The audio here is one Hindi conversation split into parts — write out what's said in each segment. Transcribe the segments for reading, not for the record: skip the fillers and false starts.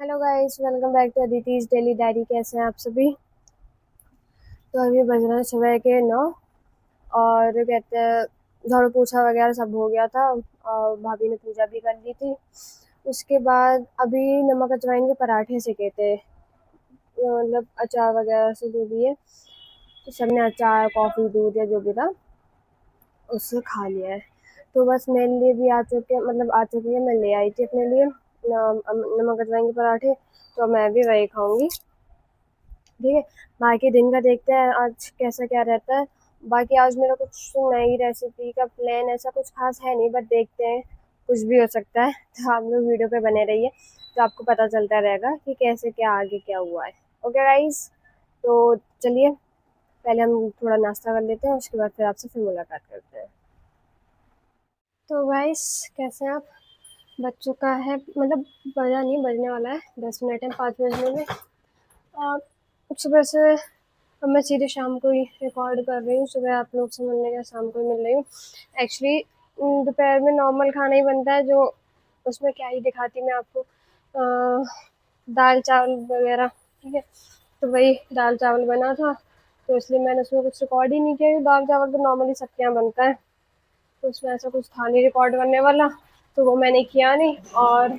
Hello guys, welcome back to Aditi's daily diary. कैसे हैं आप सभी? तो अभी बज रहे हैं सुबह के 9 और कहते हैं झाड़ू पोछा वगैरह सब हो गया था और भाभी ने पूजा भी कर ली थी। उसके बाद अभी नमक अजवाइन के पराठे सेके थे, मतलब अचार वगैरह से जो भी है। तो सबने अचार, कॉफ़ी, दूध या जो भी था उससे खा लिया है। तो बस मेरे लिए भी आ चुकी है। मैं ले आई थी अपने लिए नमक अजवाइन के पराठे, तो मैं भी वही खाऊंगी। ठीक है, बाकी दिन का देखते हैं आज कैसा क्या रहता है। बाकी आज मेरा कुछ नई रेसिपी का प्लान ऐसा कुछ खास है नहीं, बट देखते हैं, कुछ भी हो सकता है। तो आप लोग वीडियो पे बने रहिए, तो आपको पता चलता रहेगा कि कैसे क्या आगे क्या हुआ है। ओके गाइस, तो चलिए पहले हम थोड़ा नाश्ता कर लेते हैं, उसके बाद फिर आपसे फिर मुलाकात करते हैं। तो गाइस, कैसे हैं आप? बज चुका है, मतलब बजा नहीं, बजने वाला है, 10 मिनट है, 5 बजने में। और सुबह से अब मैं सीधे शाम को ही रिकॉर्ड कर रही हूँ। सुबह आप लोग से मिलने का शाम को ही मिल रही हूँ। एक्चुअली दोपहर में नॉर्मल खाना ही बनता है, जो उसमें क्या ही दिखाती मैं आपको, दाल चावल वगैरह। ठीक है, तो वही दाल चावल बना था, तो इसलिए मैंने उसमें कुछ रिकॉर्ड ही नहीं किया। दाल चावल तो नॉर्मली सबके यहाँ बनता है, तो उसमें ऐसा कुछ था नहीं रिकॉर्ड करने वाला, तो वो मैंने किया नहीं। और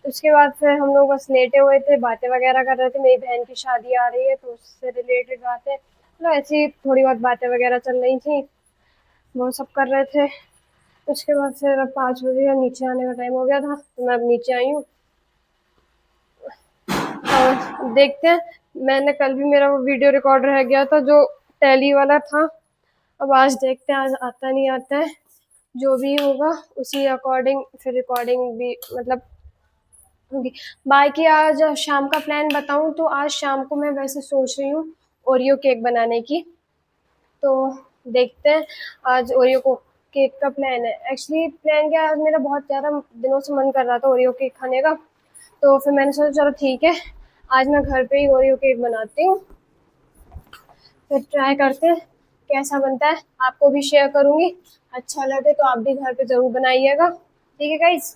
उसके बाद फिर हम लोग बस लेटे हुए थे, बातें वगैरह कर रहे थे। मेरी बहन की शादी आ रही है, तो उससे रिलेटेड बातें, मतलब ऐसी थोड़ी बहुत बातें वगैरह चल रही थी, वो सब कर रहे थे। उसके बाद फिर अब 5 बजे नीचे आने का टाइम हो गया था, तो मैं अब नीचे आई हूँ और देखते हैं। मैंने कल भी मेरा वो वीडियो रिकॉर्ड रह गया था जो टैली वाला था, अब आज देखते हैं आज आता नहीं आता है। जो भी होगा उसी अकॉर्डिंग फिर रिकॉर्डिंग भी मतलब होगी। बाकी आज शाम का प्लान बताऊं तो आज शाम को मैं वैसे सोच रही हूँ ओरियो केक बनाने की, तो देखते हैं। आज ओरियो को केक का प्लान है। एक्चुअली प्लान क्या है, आज मेरा बहुत ज़्यादा दिनों से मन कर रहा था ओरियो केक खाने का, तो फिर मैंने सोचा चलो ठीक है, आज मैं घर पे ही ओरियो केक बनाती हूँ, फिर ट्राई करते हैं कैसा बनता है, आपको भी शेयर करूँगी। अच्छा लगे तो आप भी घर पे ज़रूर बनाइएगा। ठीक है गाइस,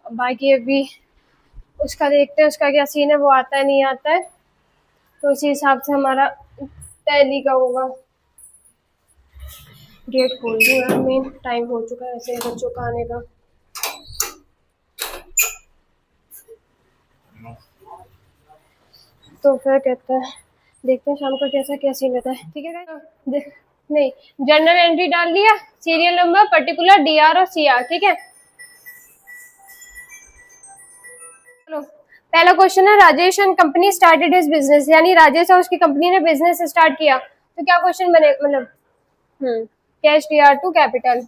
बाकी अभी उसका देखते हैं उसका क्या सीन है, वो आता है नहीं आता है, तो उसी हिसाब से हमारा टैली का होगा। गेट खोल दूँ यार, मेन टाइम हो चुका है ऐसे बच्चों का आने का। तो फिर कहते हैं देखते हैं शाम को कैसा क्या सीन रहता है। ठीक है guys? नहीं, जनरल एंट्री डाल दिया, सीरियल नंबर, पर्टिकुलर, डीआर और सीआर। ठीक है, चलो पहला क्वेश्चन है, Rajesh and company started his business, यानी राजेश और उसकी कंपनी ने बिजनेस स्टार्ट किया, तो क्या क्वेश्चन बने, मतलब कैश डीआर टू कैपिटल।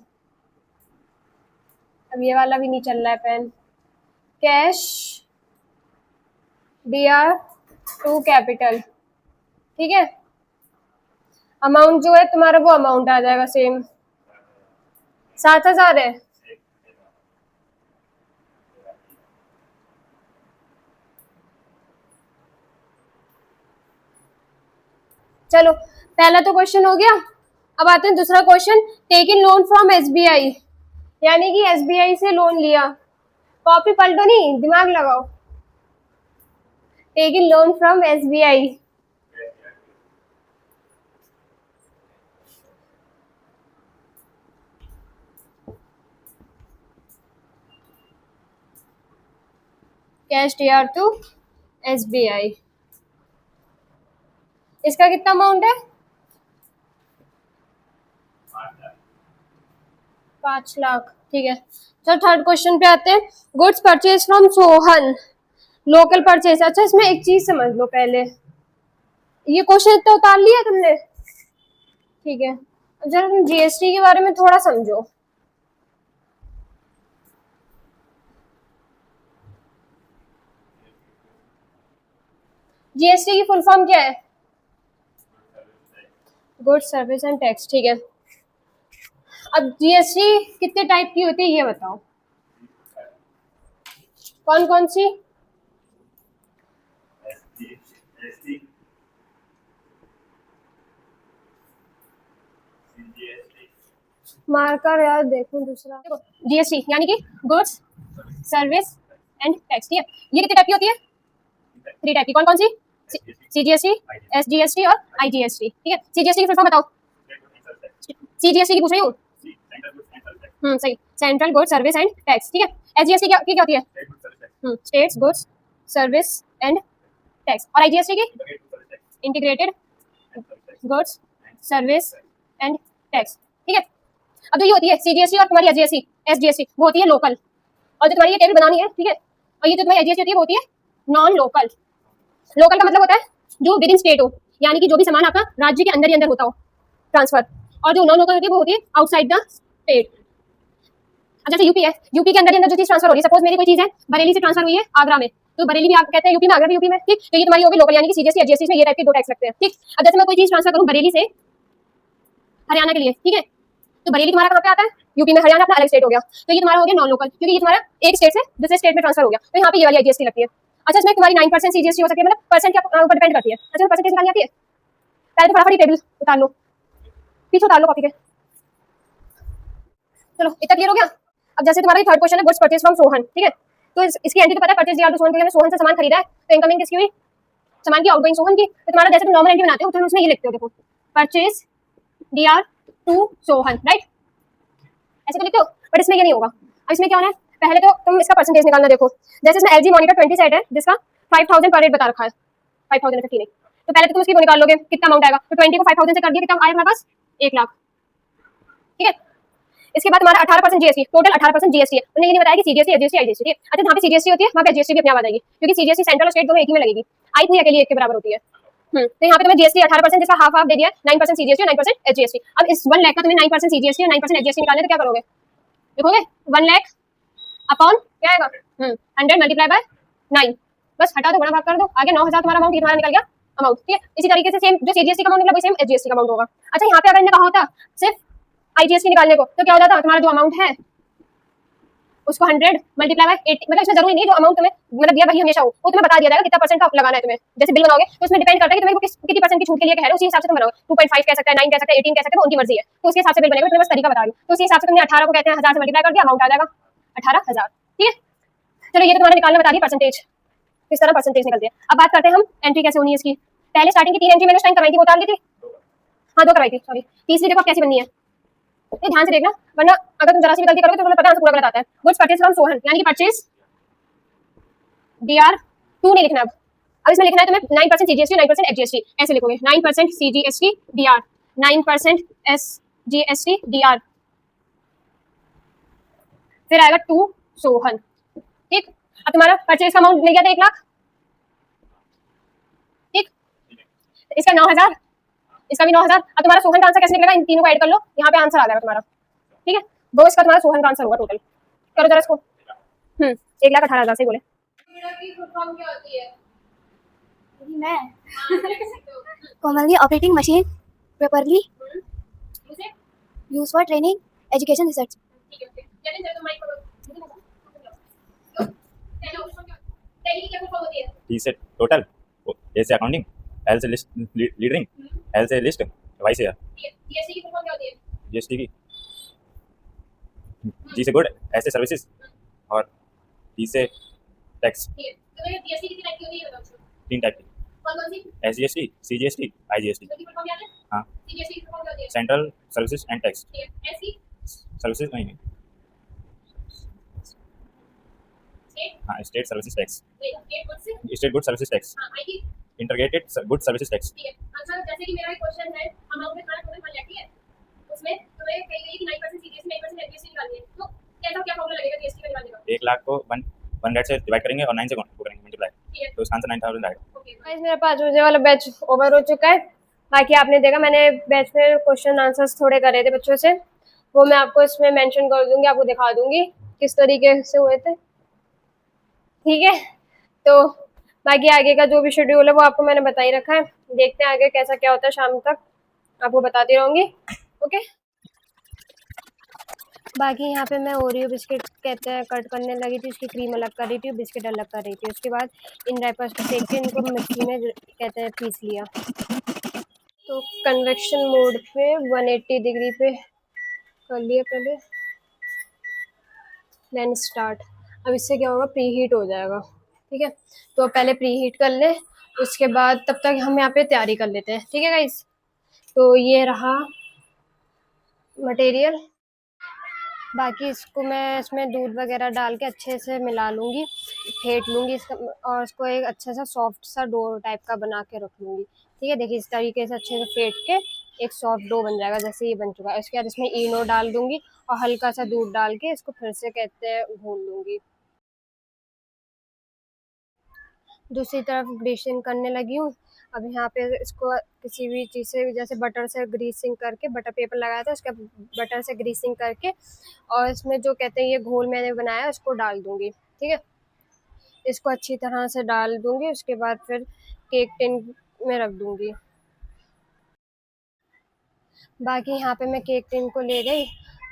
अब ये वाला भी नहीं चल रहा है pen. Cash DR to capital, ठीक है। अमाउंट जो है तुम्हारा वो अमाउंट आ जाएगा सेम, 7,000 है। चलो पहला तो क्वेश्चन हो गया। अब आते हैं दूसरा question, taken loan from SBI, यानी कि एसबीआई से लोन लिया। कॉपी पलटो नहीं, दिमाग लगाओ। Taken loan from SBI, cash DR to SBI, इसका कितना अमाउंट है? 5 लाख, ठीक है। चलो थर्ड क्वेश्चन पे आते हैं, goods purchase from Sohan, local purchase. अच्छा इसमें एक चीज समझ लो पहले, ये क्वेश्चन इतना उतार लिया तुमने, ठीक है। अब जरा तुम जीएसटी के बारे में थोड़ा समझो। जीएसटी की फुल फॉर्म क्या है? गुड्स सर्विस एंड टैक्स, ठीक है। अब जीएसटी कितने टाइप की होती है ये बताओ, कौन कौन सी? मार्कर यार देखो दूसरा, जीएसटी यानी कि गुड्स सर्विस एंड टैक्स, ठीक है। ये कितने टाइप की होती है? 3 टाइप की। कौन कौन सी? सीजीएसटी, एसजीएसटी और आईजीएसटी, ठीक है। सीजीएसटी की फुल फॉर्म बताओ। सीजीएसटी की पूछ रही हूँ। सही, central goods service and tax, ठीक है। एसजीएसटी क्या होती है? States goods service and tax. और आईजीएसटी की? Integrated goods service and tax, ठीक है। अब जो ये होती है सीजीएसटी और तुम्हारी एसजीएसटी वो होती है लोकल, और जो तुम्हारी ये टेबल बनानी है, ठीक है, और ये जो तुम्हारी एसजीएसटी होती है वो होती है नॉन लोकल। लोकल का मतलब होता है जो विद इन स्टेट हो, यानी कि जो भी सामान आपका राज्य के अंदर ही अंदर होता हो ट्रांसफर, और जो नॉन लोकल होती है वो होती है आउटसाइड द स्टेट। अच्छा, यूपी है, यूपी के अंदर ही अंदर जो चीज ट्रांसफर हो रही है, सपोज मेरी कोई चीज है बरेली से ट्रांसफर हुई है आगरा में, तो बरेली भी आप कहते हैं यूपी में, आगरा भी यूपी में, ठीक। तो ये तुम्हारी होगी लोकल, यानी कि सीजीएसटी एसजीएसटी में ये टाइप के 2 टैक्स लगते हैं, ठीक। अब जैसे मैं कोई चीज ट्रांसफर करूं बरेली से हरियाणा के लिए, ठीक है, तो बरेली तुम्हारा कहाँ पे आता है? यूपी में। हरियाणा अपना अलग स्टेट हो गया, तो ये तुम्हारा हो गया नॉन लोकल, क्योंकि ये तुम्हारा एक स्टेट से दूसरे स्टेट में ट्रांसफर हो गया, तो यहाँ पे ये वाली आईजीएसटी लगती है। अच्छा, इसमें तुम्हारी 9% सीजीएसटी हो सकती है, मतलब परसेंट के ऊपर डिपेंड करती है। अच्छा, परसेंटेज निकालनी आती है? पहले तो फटाफट टेबल उतार लो, पीछे उतार लो कॉपी के। चलो, इतना क्लियर हो गया। अब जैसे तुम्हारा थर्ड क्वेश्चन है गुड्स परचेज फ्रॉम सोहन, ठीक है, तो इसकी एंट्री तो पता है, परचेज दिया तो सोहन, क्योंकि सोहन से सामान खरीदा है, तो इनकमिंग किसकी हुई? सामान की, आउटगोइंग सोहन की। तो तुम्हारा जैसे तुम नॉर्मल एंट्री बनाते हो तो उसमें ये लिखते हो, देखो, purchase DR to Sohan, right, ऐसे तो लिखते हो, बट इसमें ये नहीं होगा। अब इसमें क्या होना है, पहले तो तुम इसका परसेंटेज निकालना, देखो, जैसे इसमें एलजी मॉनिटर 20 सेट है जिसका 5000 पर रेट बता रखा है, 5050 नहीं, तो पहले तो तुम इसकी वो निकाल लोगे कितना अमाउंट आएगा, तो 20 को 5000 से कर दिया, कितना आया हमारे पास? 1 लाख, ठीक है। इसके बाद हमारा 18% जीएसटी, टोटल 18% जीएसटी है। उन्होंने ये नहीं बताया कि सीजीएसटी एसजीएसटी आईजीएसटी, अच्छा, जहाँ पे सीजीएसटी होती है वहाँ पे एसजीएसटी भी अपने आप आ जाएगी, क्योंकि सीजीएसटी सेंट्रल और स्टेट दोनों एक ही में लगेगी, आई नहीं अकेली एक के बराबर होती है। तो यहाँ पे तुम्हें जीएसटी 18% जिसका हाफ हाफ दे दिया, 9% सीजीएसटी और 9% एसजीएसटी। अब इस 1 लाख का तुम्हें 9% सीजीएसटी और 9% एसजीएसटी निकालने, तो क्या करोगे? देखोगे 1 लाख अपॉन क्या आएगा, 100 मल्टीप्लाई बाय 9, बस हटा दो, बड़ा भाग कर दो, आगे 9000 तुम्हारा अमाउंट, तुम्हारा निकल गया अमाउंट, ठीक है। इसी तरीके से सेम जो सीजीएसटी का अमाउंट निकला वही सेम एसजीएसटी का अमाउंट होगा। अच्छा, यहाँ पे अगर इन्होंने कहा होता सिर्फ आईजीएसटी निकालने को, तो क्या हो जाता, तुम्हारा जो अमाउंट है उसको 100 मल्टीप्लाई बाय 80, मतलब इसमें जरूरी नहीं जो अमाउंट तुम्हें मतलब दिया वही हमेशा हो, वो तुम्हें बता दिया जाएगा कितना परसेंट का लगाना है तुम्हें। जैसे बिल बनाओगे तो उसमें डिपेंड करता है कि तुम्हें कितनी परसेंट की छूट के लिए कह रहे हो, उसी हिसाब से तुम बनाओगे, 2.5 कह सकता है, 9 कह सकता है, 18 कह सकते हैं, वो उनकी मर्जी है, तो उसके हिसाब से बिल बनेगा। तुम्हें बस तरीका बता रही हूँ, तो उसी हिसाब से तुमने 18 को कहते हैं 1000 से मल्टीप्लाई कर दिया, अमाउंट आ जाएगा 18000, ठीक है। चलो, ये तो तुम्हारा निकालना बता दिया परसेंटेज, किस तरह परसेंटेज निकलती है। अब बात करते हैं हम एंट्री कैसे होनी है इसकी। पहले स्टार्टिंग की 3 एंट्री मैंने उस टाइम करवाई थी, वो उतार ली थी, हाँ 2 करवाई थी, सॉरी। तीसरी देखो कैसी बननी है, ये ध्यान से देखना, वरना अगर तुम जरा सी भी गलती करोगे तो तुम्हें पता है पूरा गलत आता है। गुड्स परचेज फ्रॉम सोहन, यानी कि परचेज डीआर 2 नहीं लिखना। अब इसमें लिखना है तुम्हें 9% सीजीएसटी 9% एसजीएसटी, ऐसे लिखोगे 9% सीजीएसटी डीआर 9% एसजीएसटी डीआर, फिर आएगा 2 सोहन, ठीक। अब तुम्हारा परचेज का अमाउंट मिल गया था 1 लाख, ठीक, इसका 9000, इसका भी 9000। अब तुम्हारा सोहन का आंसर कैसे निकलेगा, इन तीनों को ऐड कर लो, यहाँ पे आंसर आ जाएगा तुम्हारा, ठीक है। वो इसका तुम्हारा सोहन का आंसर होगा टोटल। करो जरा इसको, 1,18,000 से बोले। मैं commonly operating machine properly used for training, education, research. T से टोटल, ए से अकाउंटिंग, एल से लिस्ट लीडरिंग, एल से लिस्ट, वाई से जीएसटी की, जी से गुड, एस से सर्विसेज और टी से टैक्स। 3 टाइप की, एसजीएसटी, सीजीएसटी, आईजीएसटी। हाँ, central services and tax, services नहीं, हाँ, state services tax, state good services tax, integrated good services tax. अच्छा, जैसे कि मेरा एक क्वेश्चन है, अमाउंट में तुम्हारा टोटल 1 लाख है, उसमें तुम्हें कही गई कि 9% सीजीएसटी 9% एसजीएसटी निकालनी है, तो कैसा क्या फॉर्मूला लगेगा जीएसटी का निकालने का? 1 लाख को 1 से डिवाइड करेंगे और 9 से करेंगे मल्टीप्लाई, तो इसका आंसर 9000 आएगा। गाइस, मेरा 5 बजे वाला बैच ओवर हो चुका है। बाकी आपने देखा मैंने बैच में क्वेश्चन आंसर्स थोड़े करे थे बच्चों से, वो मैं आपको इसमें मेंशन कर दूंगी, आपको दिखा दूंगी किस तरीके से हुए थे, ठीक है। तो बाकी आगे का जो भी शेड्यूल है वो आपको मैंने बता ही रखा है, देखते हैं आगे कैसा क्या होता है, शाम तक आपको बताती रहूंगी, ओके। बाकी यहाँ पे मैं ओरियो बिस्किट कहते हैं कट करने लगी थी, उसकी क्रीम अलग कर रही थी, बिस्किट अलग कर रही थी, उसके बाद इन रैपर्स को फेंक के इनको मिक्सी में कहते हैं पीस लिया। तो कन्वेक्शन मोड पे 180 डिग्री पे कर लिया पहले, देन स्टार्ट। अब इससे क्या होगा, प्री हीट हो जाएगा। ठीक है, तो पहले प्री हीट कर ले, उसके बाद तब तक हम यहाँ पे तैयारी कर लेते हैं। ठीक है गाइस, तो ये रहा मटेरियल। बाकी इसको मैं इसमें दूध वगैरह डाल के अच्छे से मिला लूँगी, फेंट लूँगी इसका, और इसको एक अच्छा सा सॉफ्ट सा डो टाइप का बना के रख लूँगी। ठीक है, देखिए इस तरीके से अच्छे से फेंट के एक सॉफ्ट डो बन जाएगा, जैसे ये बन चुका है। उसके बाद इसमें इनो डाल दूँगी और हल्का सा दूध डाल के इसको फिर से कहते हैं घोल लूँगी। दूसरी तरफ ग्रीसिंग करने लगी हूँ। अब यहाँ पे इसको किसी भी चीज़ से, जैसे बटर से ग्रीसिंग करके, बटर पेपर लगाया था उसके बटर से ग्रीसिंग करके, और इसमें जो कहते हैं ये घोल मैंने बनाया है उसको डाल दूँगी। ठीक है, इसको अच्छी तरह से डाल दूँगी, उसके बाद फिर केक टिन में रख दूँगी। बाकी यहाँ पे मैं केक टिन को ले गई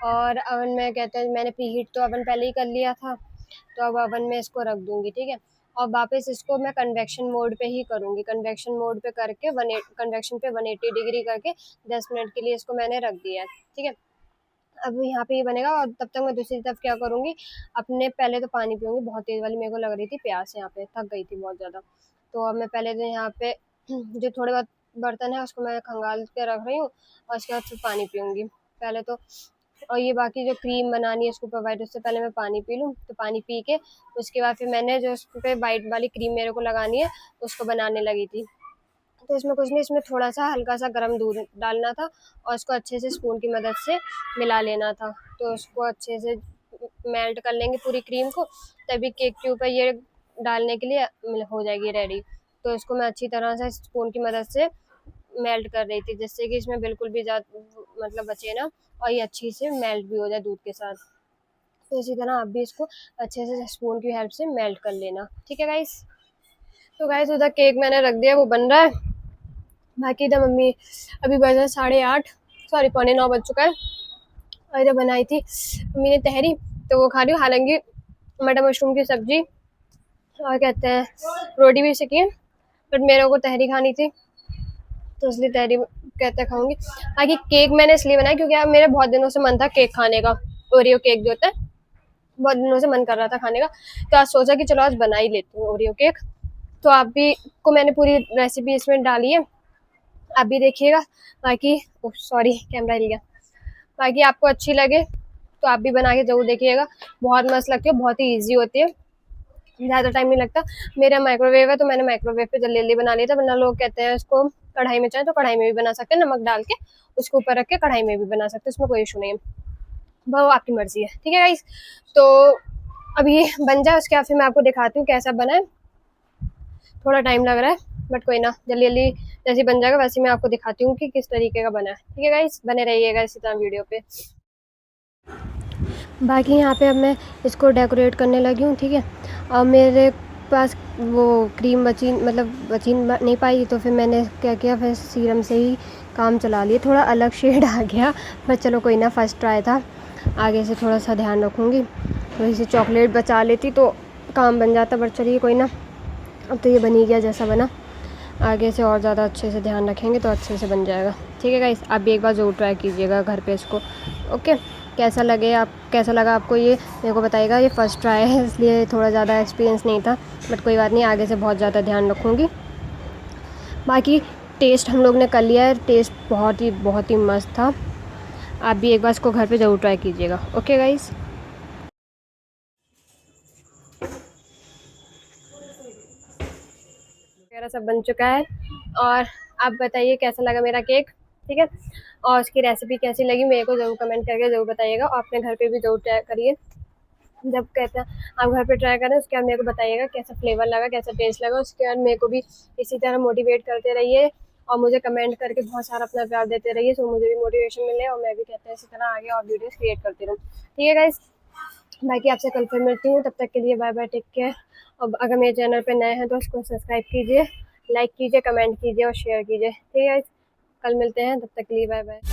और अवन में कहते हैं, मैंने प्रीहीट तो अवन पहले ही कर लिया था, तो अब अवन में इसको रख दूँगी। ठीक है, और वापस इसको मैं कन्वेक्शन मोड पे ही करूँगी। कन्वेक्शन मोड पे करके कन्वेक्शन पे 180 डिग्री करके 10 मिनट के लिए इसको मैंने रख दिया है। ठीक है, अब यहाँ पे ये बनेगा और तब तक मैं दूसरी तरफ क्या करूँगी, अपने पहले तो पानी पीऊँगी, बहुत तेज़ वाली मेरे को लग रही थी प्यास, यहाँ पे थक गई थी बहुत ज़्यादा। तो अब मैं पहले तो यहाँ पे जो थोड़े बहुत बर्तन है उसको मैं खंगाल के रख रही हूँ, और उसके बाद फिर पानी पीऊँगी पहले तो। और ये बाकी जो क्रीम बनानी है इसको प्रोवाइड, उससे पहले मैं पानी पी लूँ। तो पानी पी के उसके बाद फिर मैंने जो उस पे वाइट वाली क्रीम मेरे को लगानी है उसको बनाने लगी थी। तो इसमें कुछ नहीं, इसमें थोड़ा सा हल्का सा गर्म दूध डालना था और उसको अच्छे से स्पून की मदद से मिला लेना था। तो उसको अच्छे से मेल्ट कर लेंगे पूरी क्रीम को, तभी केक के ऊपर ये डालने के लिए हो जाएगी रेडी। तो इसको मैं अच्छी तरह से स्पून की मदद से मेल्ट कर रही थी, जिससे कि इसमें बिल्कुल भी ज़्यादा मतलब बचे ना, और ये अच्छी से मेल्ट भी हो जाए दूध के साथ। तो इसी तरह आप भी इसको अच्छे से स्पून की हेल्प से मेल्ट कर लेना। ठीक है गाइस, तो गाइस उधर केक मैंने रख दिया, वो बन रहा है। बाकी इधर मम्मी, अभी बजे 8:30, सॉरी 8:45 बज चुका है, और इधर बनाई थी मम्मी ने तहरी, तो वो खा रही हूँ। हालांकि मटर मशरूम की सब्जी और कहते हैं रोटी भी सीखी है, बट मेरे को तहरी खानी थी, तो इसलिए तहरी कहते हैं खाऊंगी। बाकी केक मैंने इसलिए बनाया क्योंकि यार मेरे बहुत दिनों से मन था केक खाने का, ओरियो केक जो होता है, बहुत दिनों से मन कर रहा था खाने का, तो आज सोचा कि चलो आज बना ही लेती हूँ ओरियो केक। तो आप भी को मैंने पूरी रेसिपी इसमें डाली है, आप भी देखिएगा। बाकी सॉरी कैमरा हिल गया। बाकी आपको अच्छी लगे तो आप भी बना के ज़रूर देखिएगा, बहुत मस्त लगती है, बहुत ही ईजी होती है, ज़्यादा टाइम नहीं लगता। मेरा माइक्रोवेव है तो मैंने माइक्रोवेव पे जल्दी जल्दी बना लिया था, वरना लोग कहते हैं इसको कढ़ाई में चाहे तो कढ़ाई में भी बना सकते हैं, नमक डाल के उसके ऊपर रख के कढ़ाई में भी बना सकते हैं, उसमें कोई इशू नहीं है, वो आपकी मर्जी है। ठीक है गाइस, तो अभी ये बन जाए उसके बाद फिर मैं आपको दिखाती हूँ कैसा बना है। थोड़ा टाइम लग रहा है बट कोई ना, जल्दी जल्दी जैसे बन जाएगा वैसे मैं आपको दिखाती हूँ कि किस तरीके का बना है। ठीक है गाइस, बने रहिएगा इसी तरह वीडियो पे। बाकी यहाँ पे अब मैं इसको डेकोरेट करने लगी हूँ। ठीक है, और मेरे पास वो क्रीम बची नहीं पाई, तो फिर मैंने क्या किया, फिर सीरम से ही काम चला लिया। थोड़ा अलग शेड आ गया बट चलो कोई ना, फर्स्ट ट्राई था, आगे से थोड़ा सा ध्यान रखूँगी। थोड़ी सी चॉकलेट बचा लेती तो काम बन जाता, बट चलिए कोई ना, अब तो ये बन ही गया जैसा बना, आगे से और ज़्यादा अच्छे से ध्यान रखेंगे तो अच्छे से बन जाएगा। ठीक है गाइस, आप भी एक बार ज़रूर ट्राई कीजिएगा घर पे इसको। ओके, कैसा लगा आपको ये मेरे को बताइएगा। ये फ़र्स्ट ट्राई है इसलिए थोड़ा ज़्यादा एक्सपीरियंस नहीं था, बट कोई बात नहीं, आगे से बहुत ज़्यादा ध्यान रखूँगी। बाकी टेस्ट हम लोग ने कर लिया है, टेस्ट बहुत ही मस्त था। आप भी एक बार इसको घर पे ज़रूर ट्राई कीजिएगा। ओके गाइस, वगैरह सब बन चुका है, और आप बताइए कैसा लगा मेरा केक। ठीक है, और उसकी रेसिपी कैसी लगी मेरे को ज़रूर कमेंट करके ज़रूर बताइएगा, और अपने घर पे भी ज़रूर ट्राई करिए। जब कहते हैं आप घर पे ट्राई करें उसके बाद मेरे को बताइएगा कैसा फ्लेवर लगा, कैसा टेस्ट लगा। उसके बाद मेरे को भी इसी तरह मोटिवेट करते रहिए, और मुझे कमेंट करके बहुत सारा अपना प्यार देते रहिए, तो मुझे भी मोटिवेशन मिले और मैं भी कहते हैं इसी तरह आगे और वीडियोज़ क्रिएट करती रहूँ। ठीक है गाइस, बाकी आपसे कल फिर मिलती हूँ, तब तक के लिए बाय बाय, टेक केयर। और अगर मेरे चैनल पे नए हैं तो उसको सब्सक्राइब कीजिए, लाइक कीजिए, कमेंट कीजिए और शेयर कीजिए। ठीक है, कल मिलते हैं, तब तक के लिए बाय बाय।